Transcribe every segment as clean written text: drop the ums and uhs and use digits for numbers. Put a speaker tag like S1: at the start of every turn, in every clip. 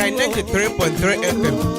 S1: AHENKAN933FM.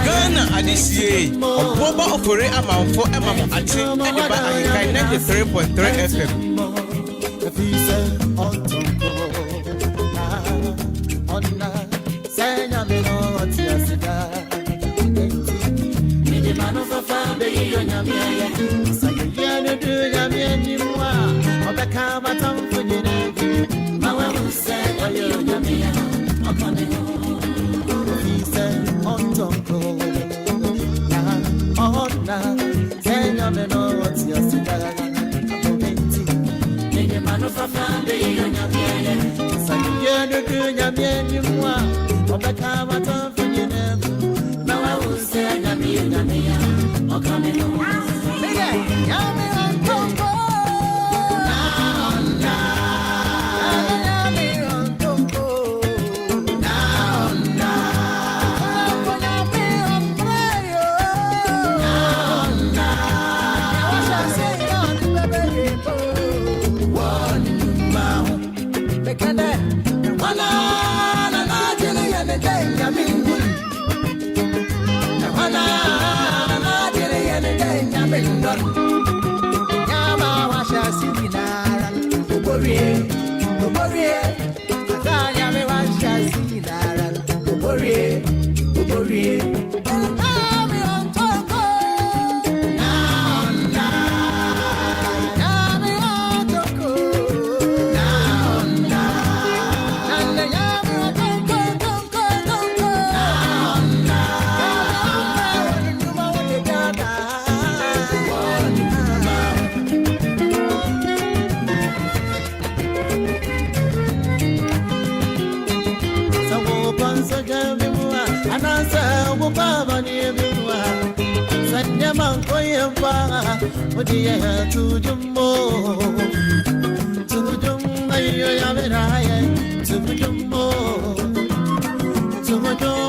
S1: Ghana Adisiye, Obuoba Ofori Amanfo Maakye, Ediba AHENKAN933FM.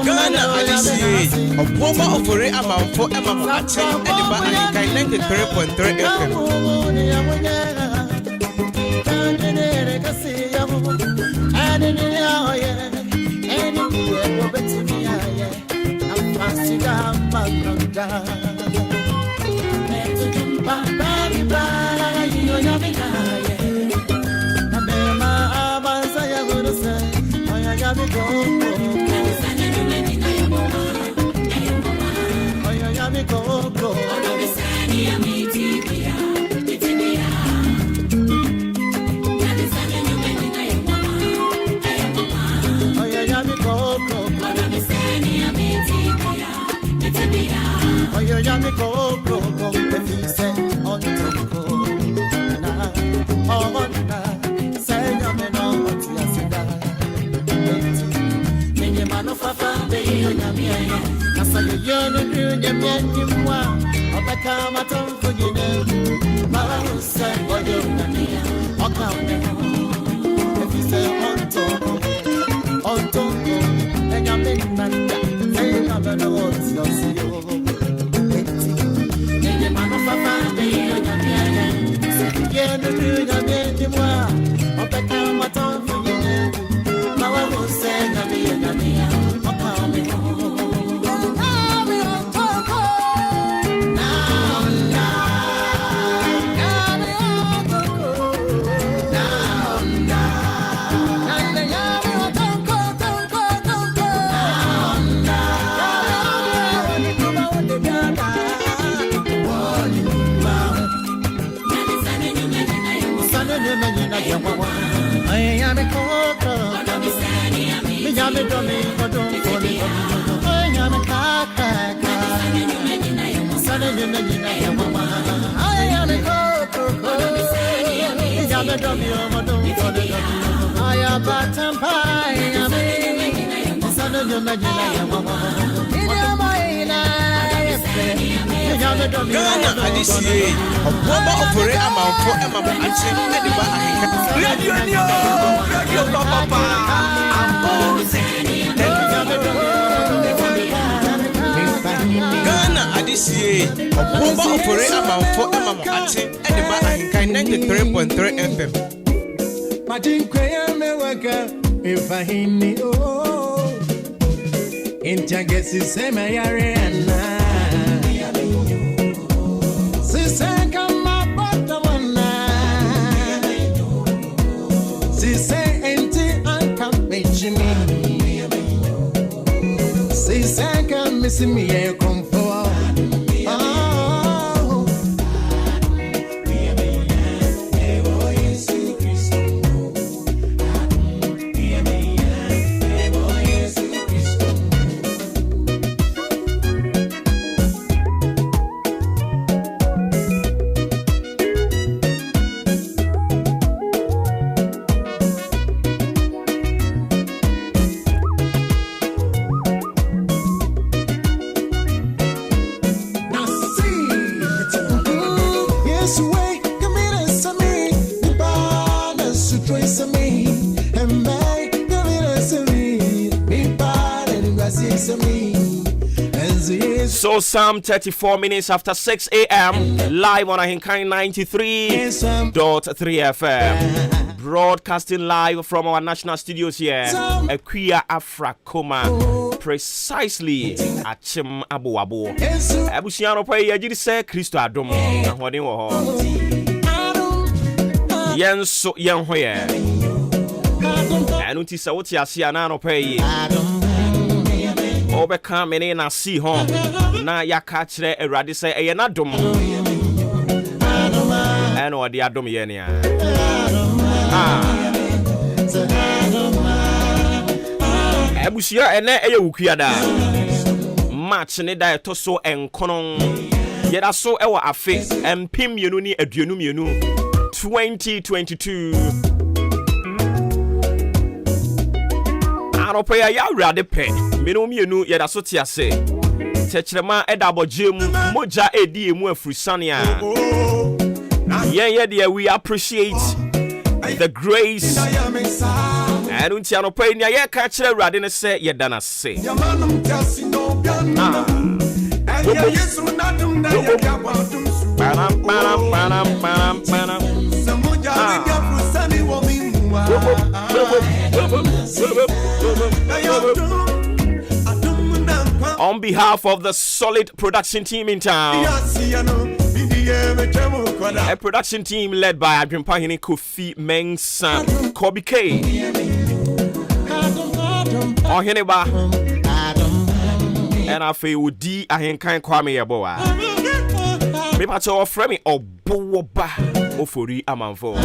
S1: Ghana Adisiye, Obuoba Ofori Amanfo Maakye, Ediba AHENKAN933FM. Ghana Alicie, Obuoba Ofori Amanfo Emma Ache Ediba Ahenkan. Radio Papa. Ghana Alicie, Obuoba Ofori Amanfo Emma Ache Ediba Ahenkan 933FM.
S2: Majin kwaya me waka if I hini oh intagesi sema yare ana sise kama bota wana sise enti anka mejimi sise kama misimi ye komfo
S3: So Psalm 34 minutes after 6 a.m. live on AHENKAN933 FM. Broadcasting live from our national studios here, Aquia Afrakoma, precisely at Chim Abuabo. Abusiano Pay Yajise Christo Adom, Ahodiwo. Yen so young hoye. Anuti Sauti Asianano Pay. Obeka mene na si ho na yaka kire Awurade se eye na dom eno odi adom ye ne ebusia ene eye wukuada match ne da to so enkonon yeda so ewo afe empim yenu ni aduonu mienu 2022 Aropa ya Awurade pe menu mienu yeda so tiase chechrema edabogem moja edi emu afrisane a ye we appreciate the grace and unti anopa ni ye ka kire Awurade ne se yeda na se On behalf of the solid production team in town, a production team led by Adrimpahini Kofi Mensah, Kobe K, Oheneba, and Afe Udi Ahenkan Kwame Yaboa. Me pacho frame Obuoba Ofori Amanfo.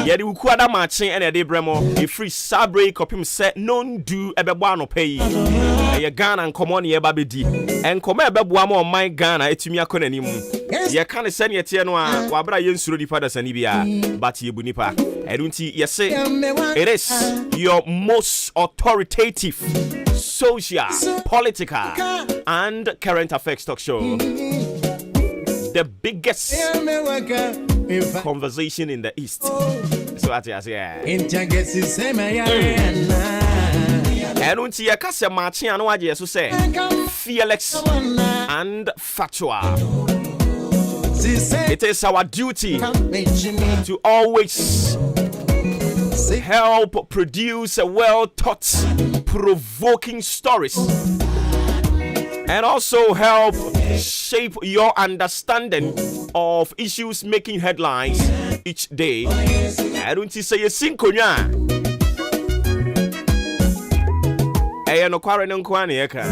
S3: Yedi ukwada matching and ede bremo e free sabre kopim set non do ebebo no pay ye Ghana nkomo ne ye babedi enkomo ebebo am on my Ghana etumi akona nimu ye kan se ne tie no a wabra ye nsuro dipa da sani bia but ye bunipa edunti ye say it is your most authoritative social, political and current affairs talk show, the biggest conversation in the East. So that's yeah. And until you cast a marching and what you say, fearless and factual. It is our duty to always help produce a well-thought, provoking stories, and also help shape your understanding of issues making headlines each day. I don't say a sinkonya. I no quarry no kwani eka.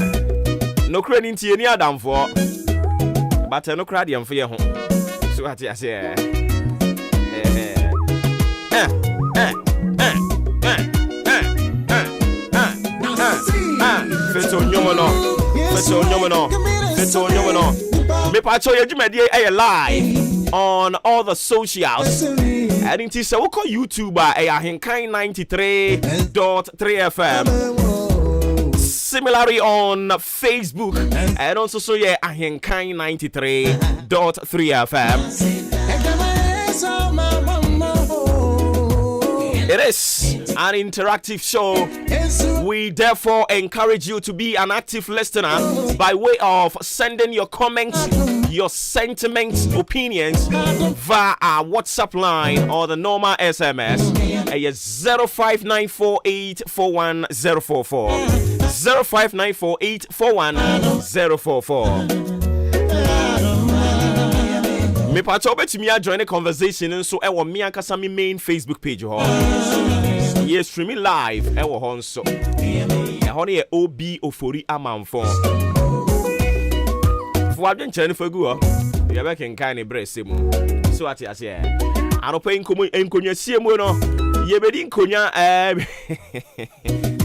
S3: No credit into any adam for, but no credit for your home. So what I say? Feto nyomono. Beto Nyono. Me pacho ye jumedi e live on all the socials. And it is a YouTuber AHENKAN933FM. Similarly on Facebook and also so yeah AHENKAN93.3FM. It is an interactive show. We therefore encourage you to be an active listener by way of sending your comments, your sentiments, opinions via our WhatsApp line or the normal SMS. 0594841044. 0594841044. Me pacho betimi a join the conversation nso e wo me ankasa me main Facebook page ho. Yes, streaming live e wo ho nso. E ho ne Obuoba Ofori Amanfo. Fo adwen chere ne fagu ho. Ye be kenkan ne brese mu. So ati ase e. Anopa enkonya siemu no. Ye be di nkonya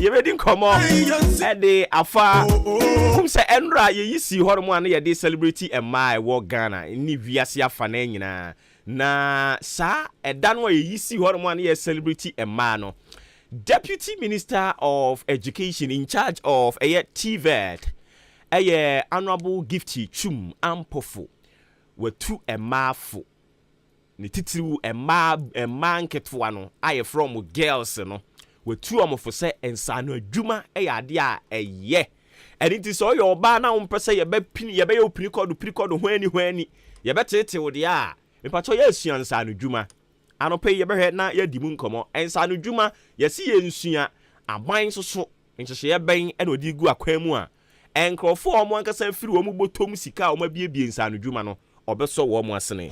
S3: ye be di nkomo e de afa kum se enra ye yisi hormo an ye de celebrity emma e wo Ghana ni viase afa na nyina na sa eda no ye yisi hormo an ye celebrity emma no Deputy Minister of Education in charge of TVET Honorable Gifty Chum Ampofo were two emafo ni titiru emma nketfo ano aye from girls no we two amofo se ensa no adwuma ade a eye and it is all your ba na umpese ye be pini ye be yo pini code hwani ye be tete wo de a me pato ye asua ensa no adwuma anope ye be hwe na ye dimu nkomo ensa no adwuma ye si ye nsua aban soso nhye ye ben e na odi gu akwan mu a enkrofo omo ankasa firi wo mu botom sika omo biebie ensa no adwuma no obeso wo mo asene.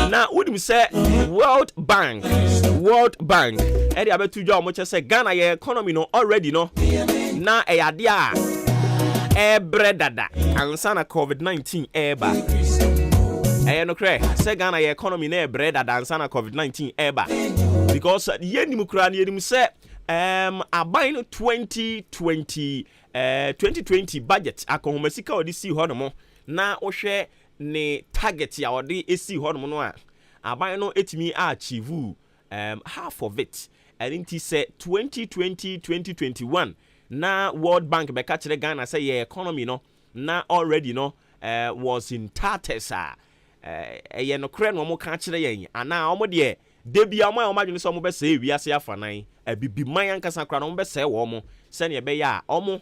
S3: Now, would you say World Bank? Eddie abetu jo mo say Ghana ye economy no already no. Na e adia e bredada ansa na COVID-19 eba. No kre say Ghana ye economy na e bredada ansa na COVID-19 eba. Because ye ni mukra ni edim say abai no 2020 budget akohomasika odi si ho no mo na wo hwe ne target ya odi esi ho no no a aban no etimi achieve half of it and it say 2020-2021 na World Bank be ka kire Ghana say your economy no na already no was in tatters ye no kre no mo ka kire yen ana omo de debia mo amadwene so mo be say wiase afanan abibi man ankasa kra no mo be say wo mo se ne be ya omo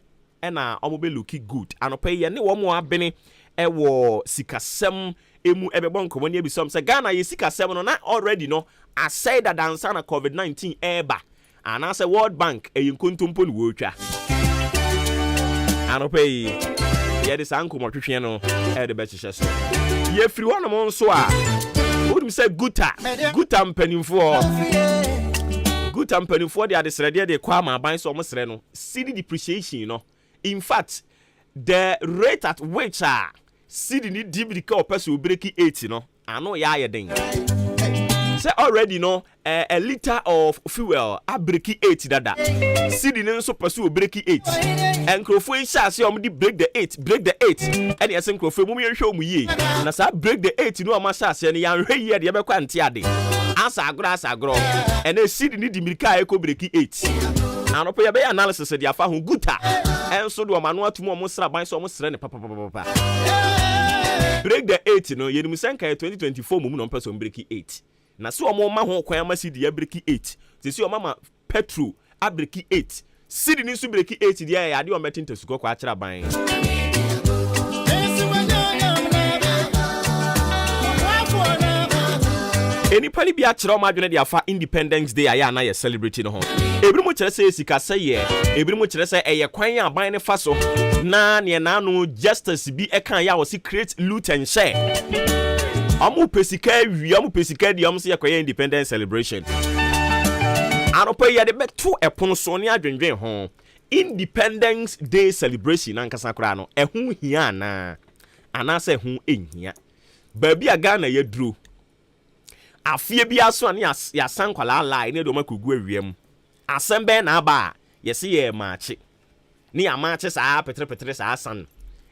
S3: na omo be looking good anopa ye ne wo mo abene ewo sikasem emu ebebo nkomo ne ebisom se Ghana ye sikasem no na already no I say that dansa na COVID-19 eba and as a World Bank nkontompo ne wo twa anopa ye de sankomo twetwe no e de be chehye so ye free one mo nso a wodum say guta mpanimfo de adesrede de kwa ma ban so mo sere no cedi depreciation no in fact the rate at which cedi ni dibidika opese obreki 80 no ano ya ayeden say already no a liter of fuel abreki 80 dada cedi ni nso pese obreki 8 enkrofo insha se om di break the 8 and yes enkrofo mu yenhwe omu yi na sa break the 8 no ma sha se ne yanhwe yi de yebekwa nte ade asa agro and a cedi ni dibidika e ko breki 8 anopo ye be analysis de afa ho guta enso do manu atumo omo sra ban so omo sra ne papa break the 8 no yenum senka 2024 mu no person break 8 na so omo ma ho kwan ma cedi ya break 8 se o mama petrol a break 8 cedi ni so break 8 dia ya de o metin tesuko kwa akira ban anybody be at Roma Junior for Independence Day, I am celebrating home. Every much say Sika say, every much say a quanya buying a faso. Na near no justice be a can ya was secret loot and share. Amu pesika, the almost a independence celebration. I don't pay ya the bet to a ponsonia drinking home. Independence Day celebration, Anka Sakrano, a who hiana, and I say who in here. Baby a Ghana ye drew. Afie bia so ne ya sankwala lie ne do makugu awiem asembe na ba ye se ye Maakye ni amache saa petre saa san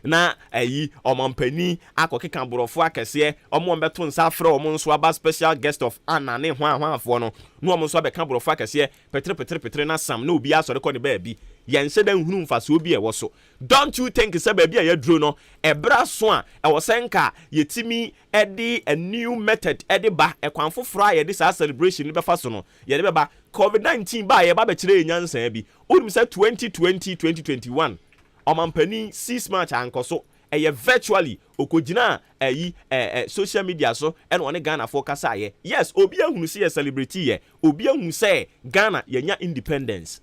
S3: na ayi omampani akokeka borofo akese omombeto nsa afre omonso aba special guest of honor ne hwanhwanfo no no omonso abeka borofo akese petre na sam na obi asore ko ne baabi yense dan hunu mfaso obi ewo don't you think say baabi a yadro no ebra so a ewo senka yetimi edi a new method edi ba ekwanfoforo a yedi sa celebration ne befa so no yedi beba covid-19 ba ye ba be kire nyansa bi odum say 2020-2021 Omampani 6 March ankoso eye virtually okojina social media so eno ne Ghana for kasa ye yes obi ahunu se celebrity ye obi ahunu se Ghana yenya independence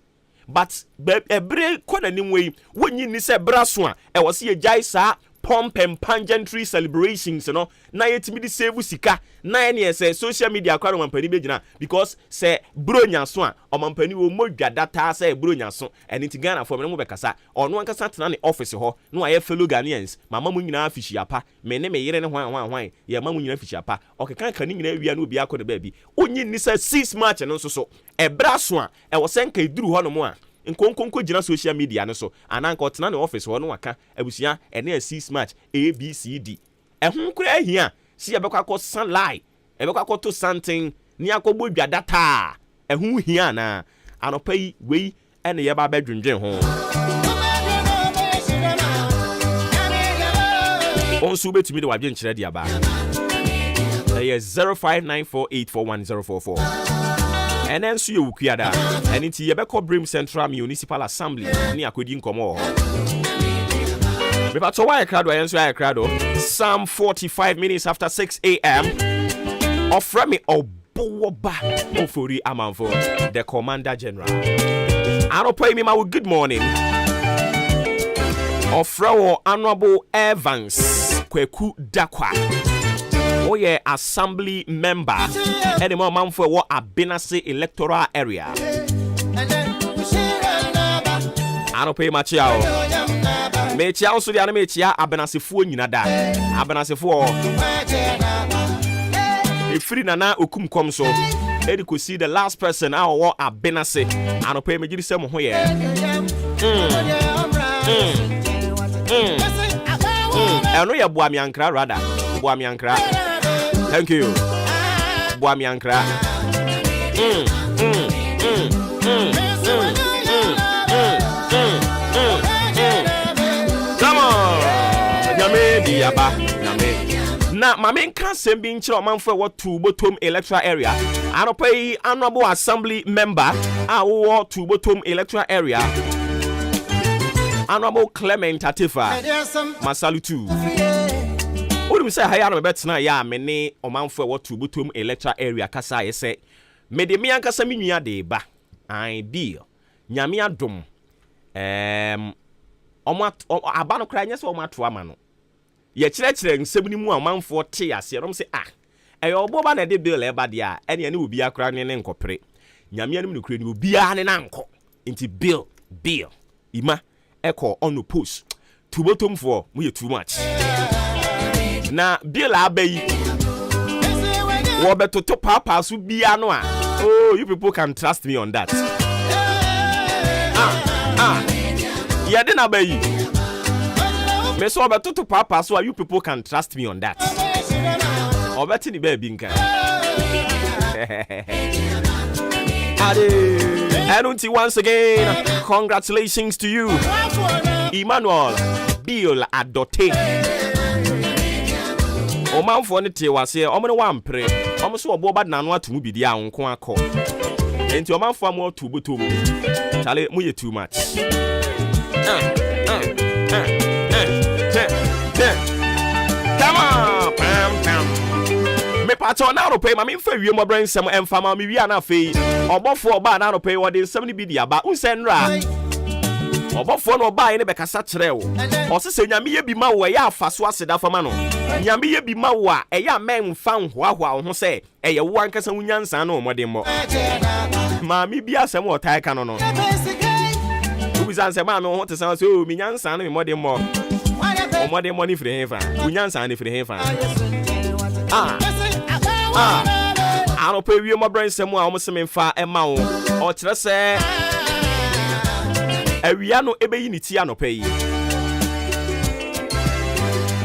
S3: but ebre konanim we wonyi ni se braso a e wo se ye jai sa pomp and pageantry celebrations no na yetimi di save sika na ne say social media kwa Omampani begina because say bronya so a Omampani wo modwa data say bronya so and it Ghana for me no bekasa ono ankasa tena ne office ho no aye fellow Ghanaians mama mu nyina afishi apa me ne me yere ne hwan ye mama mu nyina afishi apa okeka kan nyina awia no obi akọ de baabi onyi ni say 6 March no so ebra so a e wo senka eduru ho no mo a nkonkonko gina social media no so ananka tena ne office ho no waka abusia ene 6 March ABCD ehun kura ahia si ebekwa akọ san lie ebekwa akọ to something ni akọbọ dwa data ehun hia na anopai wei ene ye ba badwendwen ho onso betumi de wadwen kire dia ba 0594841044 and then so you kuada and it's Yebeko Brim Central Municipal Assembly ni akodi nkomo ho me pato why crowd and so I crowd some 45 minutes after 6 a.m. offer me Obuoba Ofori Amanfo the Commander General I pay me my good morning offer Honorable Evans Kweku Dakwa Oye assembly member any more man for what Abenase electoral area. I don't pay much out. Mechi also the anime chia Abenase fu nyina da. Abenase fu if free nana okum kom so edi ko see the last person I want Abenase. I don't pay me gidi sem ho ye. Eno ya boami ankra rather. Boami ankra. Thank you. Boami ankra. Come on. Nyame diaba. Nyame. Na mame kan sem bi nchira omanfo what to bottom electoral area. Anopai honorable assembly member wo to bottom electoral area. Honorable Clement Atifa. Masalutu. What we say higher no bet na ya me ne omanfo what to bottom electoral area kasa ye say me de me ankasa me nua de ba an bill nyame adom aba no kra nya se omato ama no ye kire nsem ni mu omanfo te ase rom se e Obuoba na de bill e ba de a ene ne obi akra ne nkopre nyame anim ne kra ni obi a ne nanko inti bill ima eko on the post to bottom for mu ye too much na bill abayi wo beto to papa so bia no a oh you people can trust me on that yeah then abayi me so beto to papa so you people can trust me on that obeti ni baby nka and once again congratulations to you Emmanuel Bill Adote Omanfo ne te wase omne wampre omso Obuoba na no atomu bidi a nko akọ enti omanfo am otu botom chale mu ye too much come on pam me pato na ro pay ma me fa wie mo bransem emfa ma me wi ana fei obofo oba na ro pay wode nsem ne bidi aba unsenra obofo no oba ne bekasa kire wo osese nyame ye bi ma wo ya afaso aseda fama no nyame ye bi ma wo a eya men fa nhoahoa ho se eye wo ankasa wunyansa na omodemmo ma mi bi asem wo tai ka no ubizanse ma me ho te san so mi nyansa na mi modemmo omodemmo ni free hefa wunyansa ni free hefa I don't pay you my brain some more. Almost some fa a mount or awia no ebe yiniti anopa yi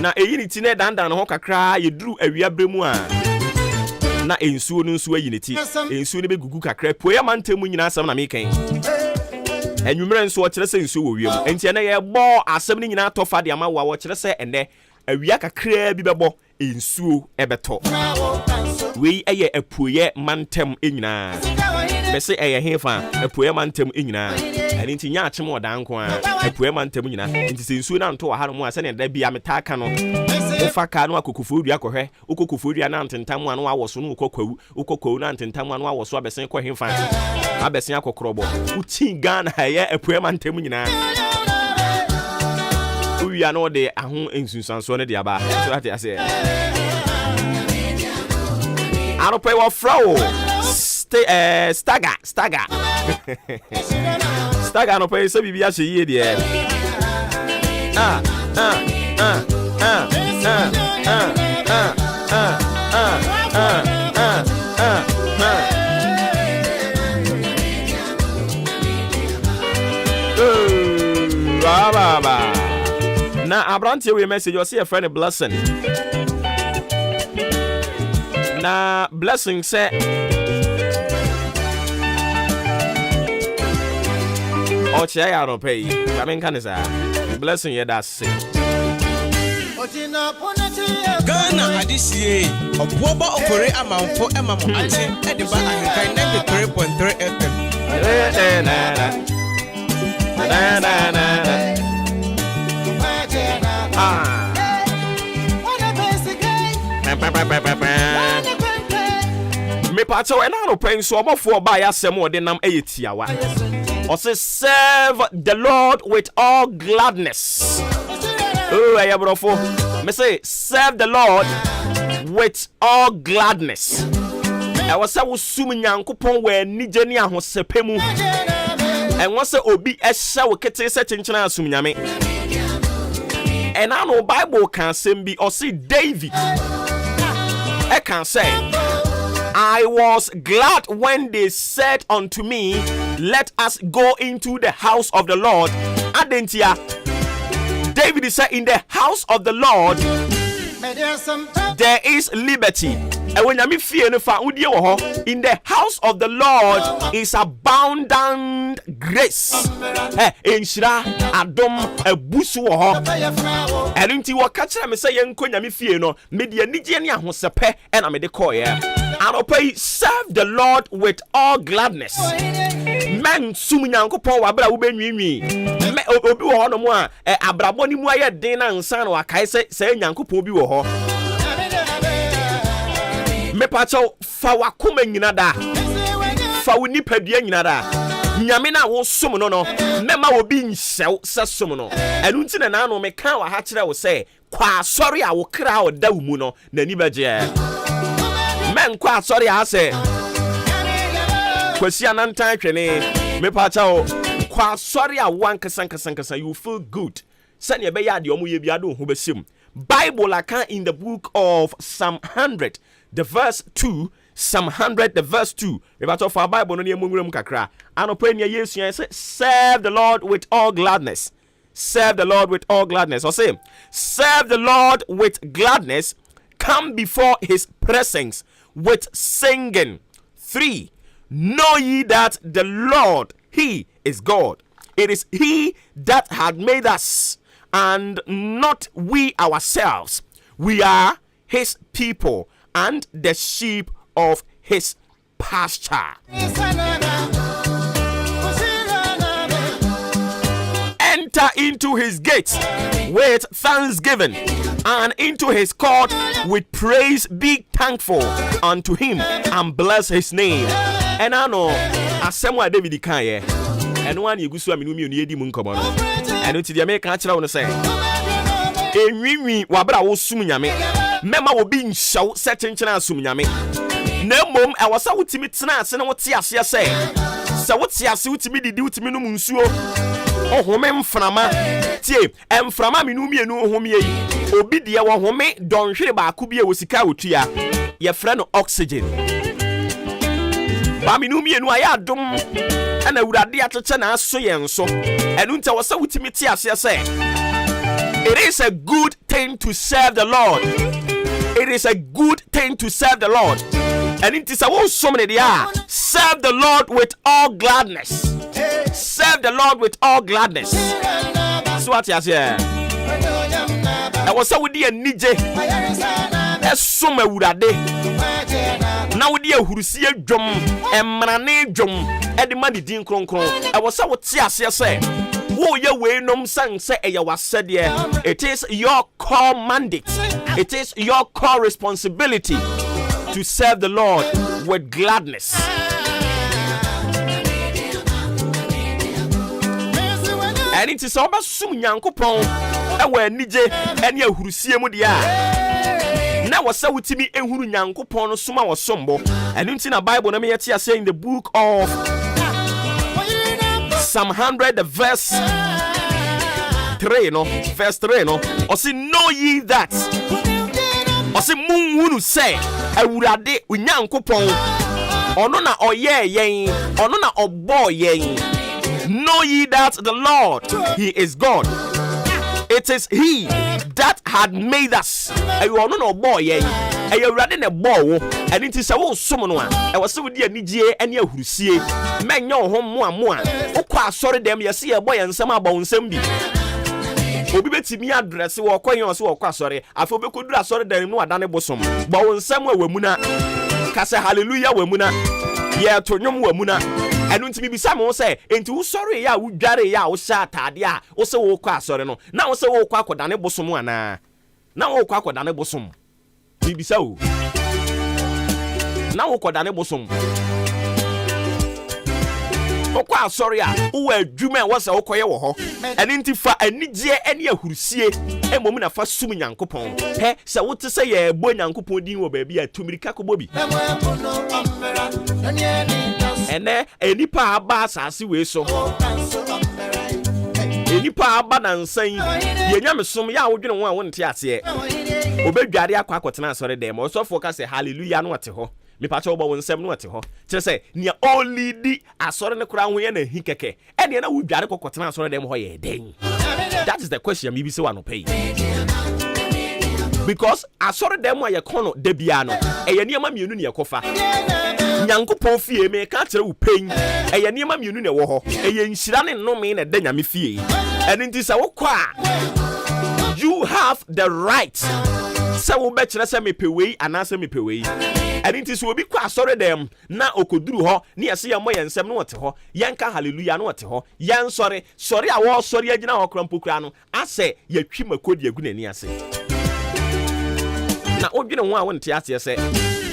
S3: na eyiniti na dandan ho kakra yeduru awia bremu a na ensuo no nsuo yiniti ensuo ne begugu kakra poya mantemu nyina asam na mekan enwumere nso kire se nsuo wo wiem enti na ye bo asam ni nyina tofa de ama wo kire se ene awia kakra bi bebo ensuo ebeto we eye apoye mantem enyina bese eye hefa apoye mantem enyina ani nti nya achim odanko a apoye mantem nyina nti se nsuo na nto ha no mu ase ne da bia metaka no ofa ka no akokofodua kohwe okokofodua na ntentam anu awoso no ukokwawu na ntentam anu awoso abesen kɔ hefa abesen akokrobo uti Ghana ye apoye mantem nyina uya no de aho ensunsanso ne de aba so ati ase anope wo frawo staga staga no pe se bibia hye yie de baba na abrante we message you see a friend a blessing na blessing say oche ya no pay AHENKAN is a blessing ye that say
S1: Ghana adisiye Obuoba Ofori Amanfo emamo ate ediba AHENKAN933FM
S3: me pacho e na no pen so obofo ba ya sem ode nam eyetiawa o say serve the Lord with all gladness. Oh aye brofo me say serve the Lord with all gladness. I was say wo sum nyankopon we anije ne ahosepemu en wo say obi ehya wo kete se chenchena asum nyame. And I know Bible can say be or see David. I can say I was glad when they said unto me, let us go into the house of the Lord. Adentia David said, in the house of the Lord there is liberty. And when you fear in the house of the Lord is abundant grace. Enshira adom ebusu ho. Erinti wo ka kire me say yenkonya me fie no me de anije ne ahosepe e na me de call ya. And serve the Lord with all gladness. Men sum nyankopon wa bra wo benwinwi. Me obi wo ho no mo a abrabo ni mu aye den na nsan na wakai say nyankopon obi wo ho. Me pacho fa wakoma nyina da fa wo nipadua nyina da nyame na wo som no mema wo bi nhyew se som no enu nti na no me kan wa ha kire wo se kwa asori a wo kra o da mu no na ni beje men kwa asori a se kwasi anantan twene me pacho kwa asori a wan kasan you feel good sane be ya de omo ye bia do ho besim Bible account in the book of Psalm 100 the verse 2, Psalm 100 the verse 2. About of our Bible no near mungrum kakra. Ano pray near Yesu and say serve the Lord with all gladness. Serve the Lord with all gladness. Or say serve the Lord with gladness. Come before his presence with singing. 3. Know ye that the Lord, he is God. It is he that had made us and not we ourselves. We are his people and the sheep of his pasture. Enter into his gates with thanksgiving and into his court with praise. Be thankful unto him and bless his name. And I know asemwa David kan and one you gusu aminu mi edi mu nkomo no and unti the make achira won say enwiwi wabra wo sum nyame mema wo bi nhyew se chenchena asum nyame na mom e wasa wutimi tena ase na wote ase se wote ase wutimi didi wutimi no nsuo ohome mframa tie emframa minu mienu ohome yi obi de wo home donhwere ba ko bi e wosika otua ye frɛ no oxygen ba minu mienu aya dom and awurade acheche na aso yen so enu nta wose wutimi ti ase say it is a good thing to serve the Lord. It is a good thing to serve the Lord. And it is a whole so many there. Serve the Lord with all gladness. Serve the Lord with all gladness. So what you say? I was so with the nije. So me wurade. Now with the hurusie dwom, emrane dwom, e de mani din kronkron. I was so what you say. Wo ye we nom sang say e was said here. It is your core mandate. It is your core responsibility to serve the Lord with gladness. And it is about sum Yankopon e we nije ene ahurusie mu dia. Na wasa wutimi ehuru Yankopon no suma wasombo. And in the Bible na me yeti say in the book of Psalm 100 verse 3 no, verse 3 no. Or say know ye that. Or say munwunu say awurade Onyankopon ono na oye yen, ono na obo yen. Know ye that the Lord, he is God. It is he that had made us. Ayo ono na obo yen. Ayo awurade na bo wo. And it is a wo som no a. E wo se wo di anigye ene ahurusie. Menyo ho mo a. Okwa asori dem yesi e boy nsem aba nsem bi. Obi betimi address wo kwenye so okwa asori. Afo be kodura asori dem no adane bosom. Ba wo nsem wa mu na. Ka se hallelujah wa mu na. Ye to nwom wa mu na. Enu ntimi bisa mo se enti wo sori ya wo dware ya wo sha atade a wo se wo kwa asori no. Na wo se wo kwa akodane bosom ana. Na wo kwa akodane bosom. Bibisa o. Na wo kodane bosom. Okwa sorry a wo adwuma e wo se okoye wo ho eni ntifa anigye eni ahurusie emom na fa sum Nyankopon he se wo te se ye bo Nyankopon din wo ba bia tumirika ko bobi ene enipa aba asase we so enipa aba na nsan ye nyamesom ya wo dwene wo a wo nte ase obedware akwa akotena asore dem osofo ka se hallelujah no ate ho me pacha obo won nsem no ate ho kire se nia only di asore ne kura ho ye na hi keke e de na wo dware kokotena asore dem ho ye den. That is the question me bi se wa no pay. Because asore dem a ye kono de bia no e ye niam mienu ne ye kofa Nyankopon fie me ka kire wo pen e ye niam mienu ne wo ho e ye nhira ne nnome na da nyame fie and it is a wo kwa you have the right. So we bet you say me pewei anase me pewei. And it is we be kwa sorry them na okoduru ho na yesi ya moye nsem no wote ho yenka hallelujah no wote ho yen sorry a wo sorry agina ho krampo kura no ase yatwi makodi agu nani ase na odwene ho a wonte ase se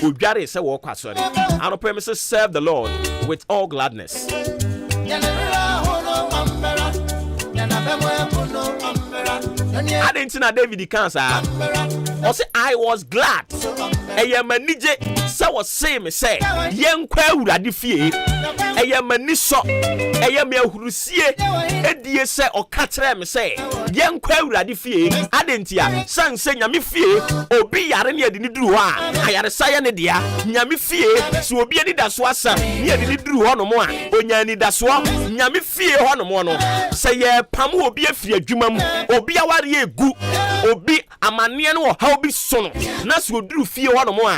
S3: odware se wo kwa sorry and promise serve the Lord with all gladness. I didn't know David cancer. I say I was glad. Eye manije se was say me say yen kwa urade fie. Eye maniso. Eye me ahurusie. Edie se okatre me say yen kwa urade fie. Adentia san se nyame fie obi yare ne ade ni duru ho a ayare saye ne dia nyame fie so obi adi daso asa ne ade ni duru ho no mo a onya ni daso nyame fie ho no mo no se ye pam obi afiri adwuma mu obi aware egu obi amane no ha obi so no na so duru fie ho no mo a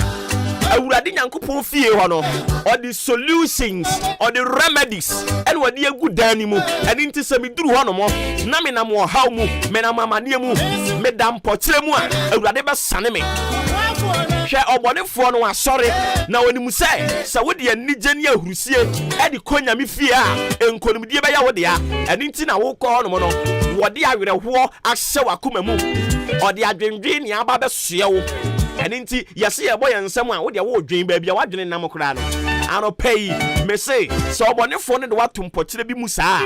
S3: awurade Nyankopon fie ho no or the solutions or the remedies and what dey egu dan ni mu ani nti se me duru ho no mo na me na mo ha mu me na amane mu me dam potre mu a awurade be sane me hwe obonefo no asori na wonimu se wo de anigye ne ahurusie e de konya me fie a enkonimdie be ya wo de a ani nti na wo kɔ no mo no wo de awerɛhoɔ ahyɛ wakoma mu o de adwendwe ne aba be soɛ wo ani nti yɛse yɛ bɔ yɛn nsɛm a wo de wo dwen ba bia wadwene nam kora no ano pay me say so obonefo no de wato mpɔkyerɛ bi mu saa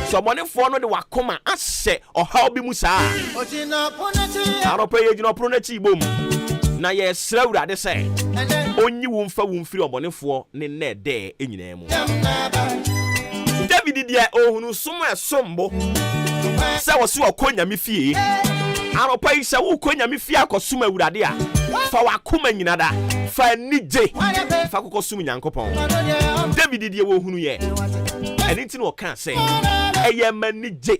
S3: so obonefo no de wakoma ahyɛ ɔhaw bi mu saa ano pay gyina pro na chi bom na ye sra urade se onyi wo mfa wo mfiri obonefo ne na de enyina mu David dia ohunu som esombo se wo se okonya me fie aropa yi se wo konya me fie akosoma urade a fa wakoma nyina da fa nije fa kokɔ sum nyankopɔn David die wo hunu ye ɛne nti no ɔka sɛ ɛyɛ manije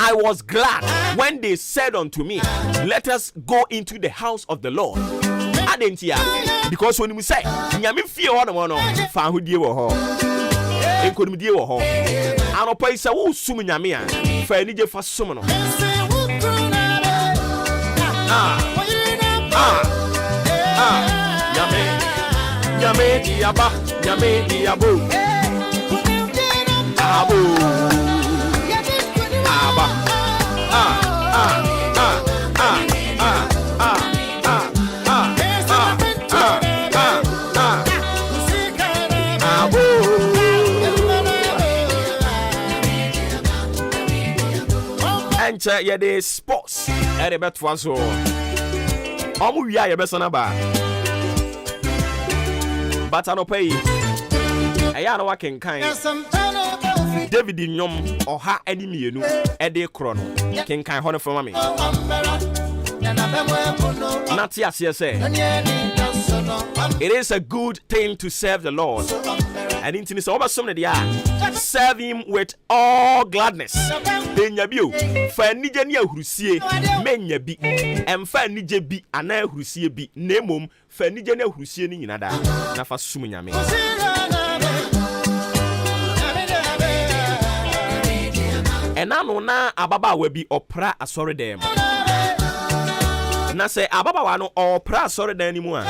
S3: I was glad when they said unto me, let us go into the house of the Lord. Adentia because when you say nyame fie hɔ no fa ahodie wɔ hɔ enkodumdie wɔ hɔ anopa isa wo sum nyame a fa anije fa sum no nyame diaba abo aba Enche ye de sports e de betwa so omu wi aye besana ba bata no pay eya no wakenkan David nyom oha eni mienu e de kro no kenkan ho no from me Nati asiye say it is a good thing to serve the Lord. And intini say oba som ne dia serve him with all gladness. Benya bio fa anije ne ahurusie menya bi emfa anije bi ana ahurusie bi na emom fa anije ne ahurusie ni nyina da na fa sum nyame. Enano na ababa wa bi opra asori dem. Na say ababa wa no opra asori dem ni mu a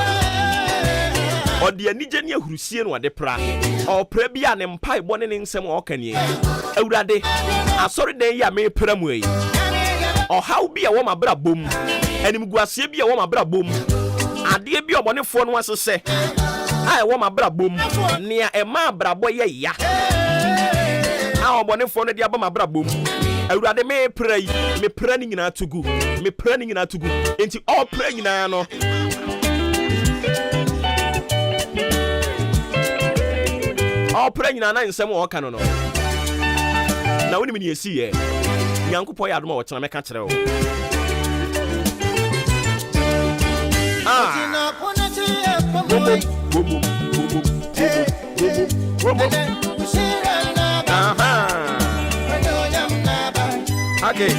S3: odi anije ne ahurusie no ade pra opra bi a ne mpai bone ne nsem okanie awurade asori dem ya me pra mu yi ohaw bi a wo mabra bom animguasie bi a wo mabra bom ade bi obonefo no asese ai wo mabra bom nea e ma brabo ye ya a obonefo no de aba mabra bom awurade me pra ni nyina tugu enti all pray nyina no pray nyina na nsem wo ka no na woni me ne esi ye nyankopɔ ya adoma wo kyena meka kyerɛ wo okay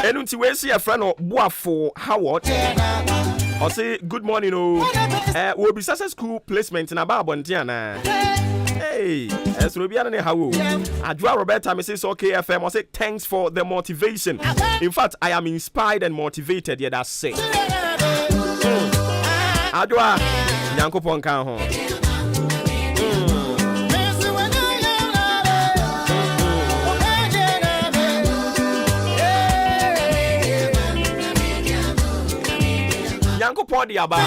S3: enu nti we see a friend Obuoba Howard or say good morning we be success school placement na ba abontia na hey Esrobiana ne hawo Adwa Roberta me says okay FM or say thanks for the motivation. In fact I am inspired and motivated, yeah, that's say Adwa nyankopon kan ho nyankopon di aba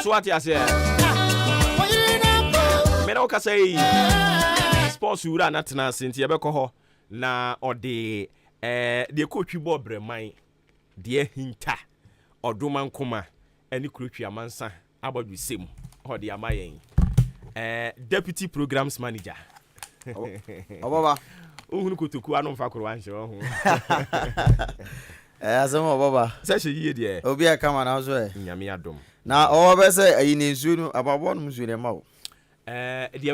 S3: so what you say me no ka say sports ura na tena senti ebekọ ho na ode de kotwi bo breman de hinta oduma nkoma ani krotwi amansa abadu sem ode amayen deputy programs manager
S4: Obuoba
S3: ohunu kotoku anu mfa koro anhye ho
S4: azama Obuoba
S3: se hye yie de
S4: obi aka ma na so
S3: nyame adom
S4: na Obuoba se ayi ne nsuo no ababo no nsuo ne ma wo
S3: de